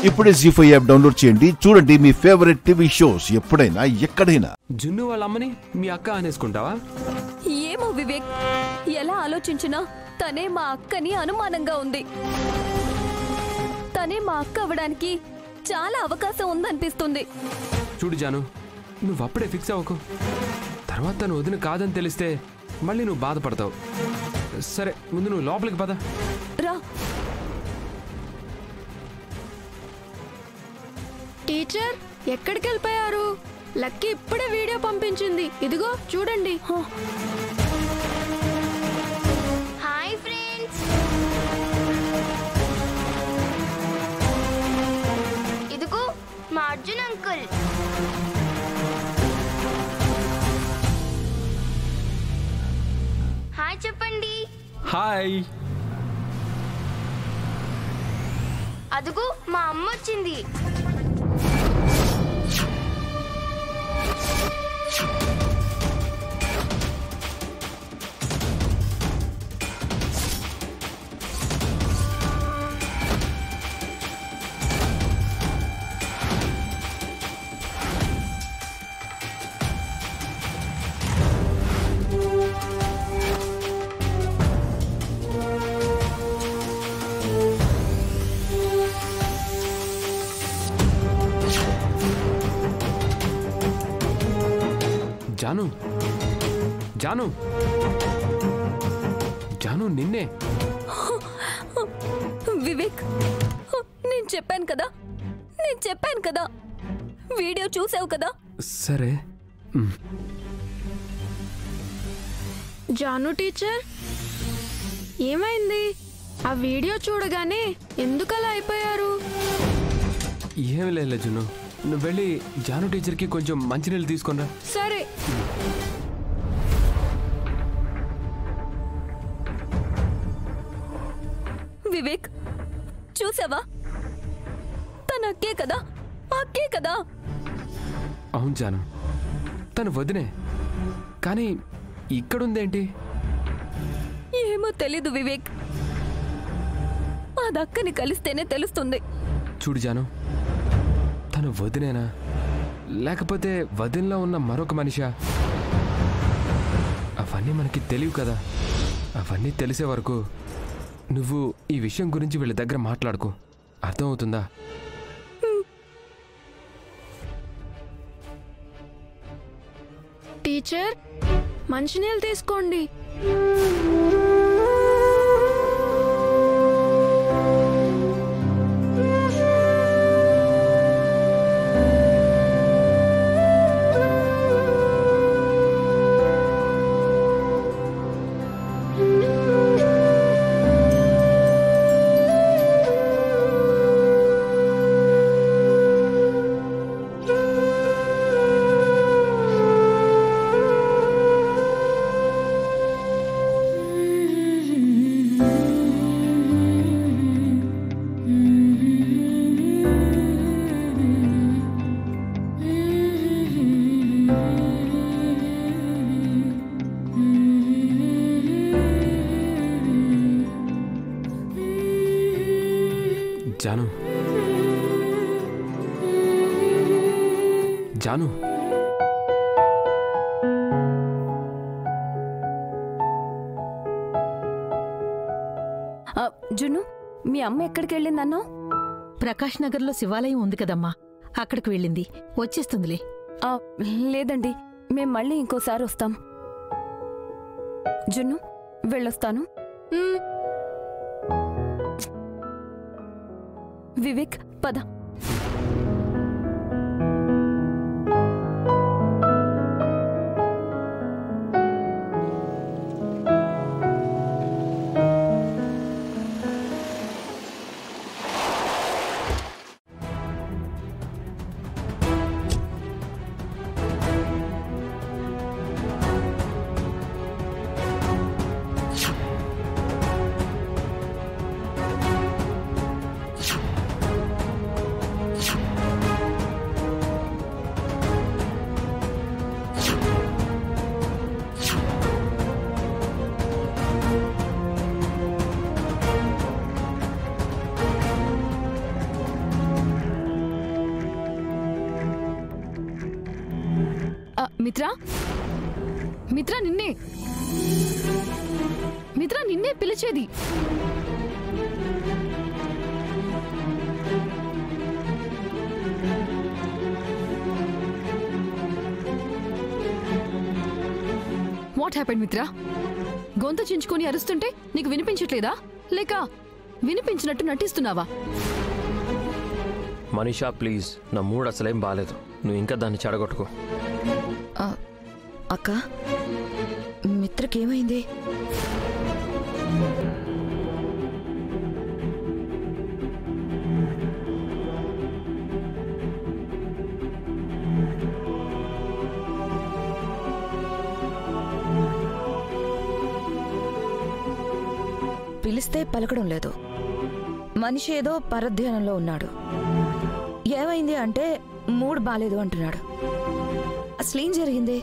ఇప్పుడే జీ5 app download చేయండి. చూడండి మీ ఫేవరెట్ టీవీ షోస్ ఎప్పుడైనా ఎక్కడైనా. జున్ను వాళ్ళ అమ్మని మీ అక్క అనేసుకుంటావా? ఏమో వివేక్, ఎలా ఆలోచించినా తనే మా అక్కని అనుమానంగా ఉంది. తనే మా అక్క అవ్వడానికి చాలా అవకాశం ఉందనిపిస్తుంది. చూడు జాను, నువ్వు అప్పుడే ఫిక్స్ అవ్వకు. తర్వాత తను వదిన కాదని తెలిస్తే మళ్ళీ నువ్వు బాధపడతావు. సరే, ముందు నువ్వు లోపలికి పద. రా. టీచర్, ఎక్కడికి వెళ్ళిపోయారు? లక్కీ ఇప్పుడే వీడియో పంపించింది, ఇదిగో చూడండి. హాయ్ ఫ్రెండ్స్, ఇదిగో మా అర్జున్ అంకుల్. హాయ్ చెప్పండి. హాయ్. అదిగో మా అమ్మ వచ్చింది. జాను, జాను, జాను, నిన్నే. వివేక్, నేను చెప్పాను కదా, వీడియో చూసావు కదా. సరే. జాను టీచర్, ఏమైంది? ఆ వీడియో చూడగానే ఎందుకలా అయిపోయారు? ఏమి లేదు జున్ను, నువ్వు వెళ్ళి జాను టీచర్కి కొంచెం మంచినీళ్ళు తీసుకునిరా. సరే. వివేక్, చూసావా? తన అక్కే కదా. అవును జాను, తను వదినే, కానీ ఇక్కడుందేంటి? ఏమో తెలీదు వివేక్, ఆ దక్కని కలిస్తేనే తెలుస్తుంది. చూడు జాను, తను వదినేనా లేకపోతే వదినలో ఉన్న మరొక మనిషా? అవన్నీ మనకి తెలియవు కదా. అవన్నీ తెలిసే వరకు నువ్వు ఈ విషయం గురించి వీళ్ళ దగ్గర మాట్లాడుకో, అర్థమవుతుందా? టీచర్, మంచినీళ్ళు తీసుకోండి. జాను, జాను, జున్ను, మీ అమ్మ ఎక్కడికి వెళ్ళిందన్నావు? ప్రకాష్ నగర్లో శివాలయం ఉంది కదమ్మా, అక్కడికి వెళ్ళింది, వచ్చేస్తుందిలే. లేదండి, మేం మళ్ళీ ఇంకోసారి వస్తాం. జున్ను, వెళ్ళొస్తాను. వివేక్, పద. మిత్రా మిత్రా నిన్నే పిలిచేది. What happened Mitra? గొంతు చించుకొని అరుస్తుంటే నీకు వినిపించట్లేదా, లేక వినిపించినట్టు నటిస్తున్నావా? మనీషా ప్లీజ్, నా మూడ్ అసలేం బాలేదు. నువ్వు ఇంకా దాన్ని చెడగొట్టుకో. అక్క, మిత్రకేమైంది? పిలిస్తే పలకడం లేదు. మనిషి ఏదో పరధ్యానంలో ఉన్నాడు. ఏమైంది అంటే మూడ్ బాలేదు అంటున్నాడు. అసలేం జరిగింది?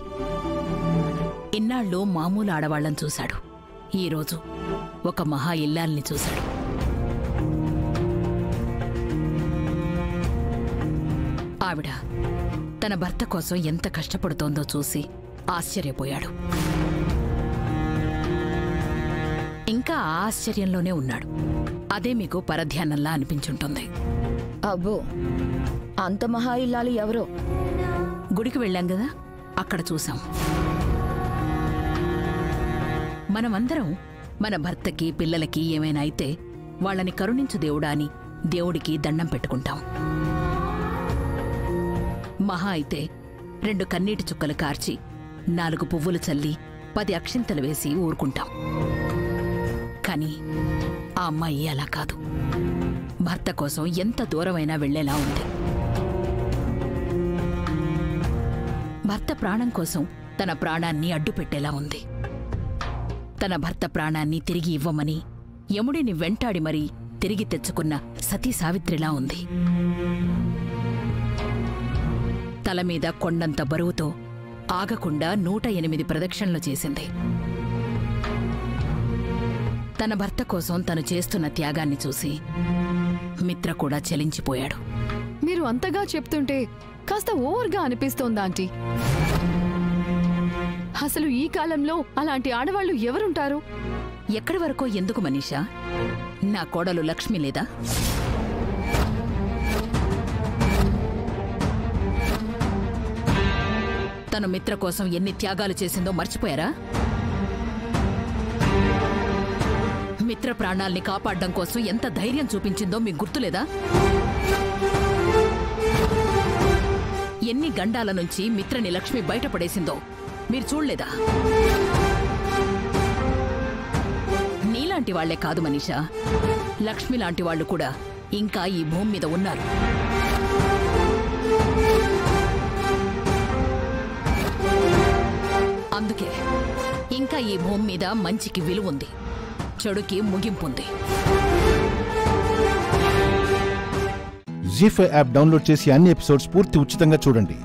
ఇన్నాళ్ళు మామూలు ఆడవాళ్లను చూశాడు. ఈరోజు ఒక మహా ఇల్లాల్ని చూశాడు. ఆవిడ తన భర్త కోసం ఎంత కష్టపడుతోందో చూసి ఆశ్చర్యపోయాడు. ఇంకా ఆశ్చర్యంలోనే ఉన్నాడు. అదే మీకు పరధ్యానంలా అనిపించుంటుంది. అబ్బో, అంత మహా ఇల్లాలు ఎవరో? గుడికి వెళ్ళాం కదా, అక్కడ చూసాం. మనమందరం మన భర్తకి పిల్లలకి ఏమైనా అయితే వాళ్ళని కరుణించు దేవుడా అని దేవుడికి దండం పెట్టుకుంటాం. మహా అయితే 2 కన్నీటి చుక్కలు కార్చి 4 పువ్వులు చల్లి 10 అక్షింతలు వేసి ఊరుకుంటాం. కానీ ఆ అమ్మాయి అలా కాదు. భర్త కోసం ఎంత దూరమైనా వెళ్లేలా ఉంది. భర్త ప్రాణం కోసం తన ప్రాణాన్ని అడ్డుపెట్టేలా ఉంది. తన భర్త ప్రాణాన్ని తిరిగి ఇవ్వమని యముడిని వెంటాడి మరీ తిరిగి తెచ్చుకున్న సతీ సావిత్రిలా ఉంది. తల మీద కొండంత బరువుతో ఆగకుండా 108 ప్రదక్షిణలు చేసింది. తన భర్త కోసం తను చేస్తున్న త్యాగాన్ని చూసి మిత్ర కూడా చలించిపోయాడు. మీరు అంతగా చెప్తుంటే కాస్త ఓవర్గా అనిపిస్తోందా ఆంటీ? అసలు ఈ కాలంలో అలాంటి ఆడవాళ్లు ఎవరుంటారు? ఎక్కడి వరకో ఎందుకు మనీషా? నా కోడలు లక్ష్మి లేదా? తను మిత్ర కోసం ఎన్ని త్యాగాలు చేసిందో మర్చిపోయారా? మిత్ర ప్రాణాల్ని కాపాడడం కోసం ఎంత ధైర్యం చూపించిందో మీకు గుర్తులేదా? ఎన్ని గండాల నుంచి మిత్రని లక్ష్మి బయటపడేసిందో మీరు చూడలేదా? నీలాంటి వాళ్లే కాదు మనీషా, లక్ష్మి లాంటి వాళ్ళు కూడా ఇంకా ఈ భూమి మీద ఉన్నారు. అందుకే ఇంకా ఈ భూమి మీద మంచికి విలువుంది, చెడుకి ముగింపుంది. జీ5 యాప్ డౌన్లోడ్ చేసి అన్ని ఎపిసోడ్స్ పూర్తి ఉచితంగా చూడండి.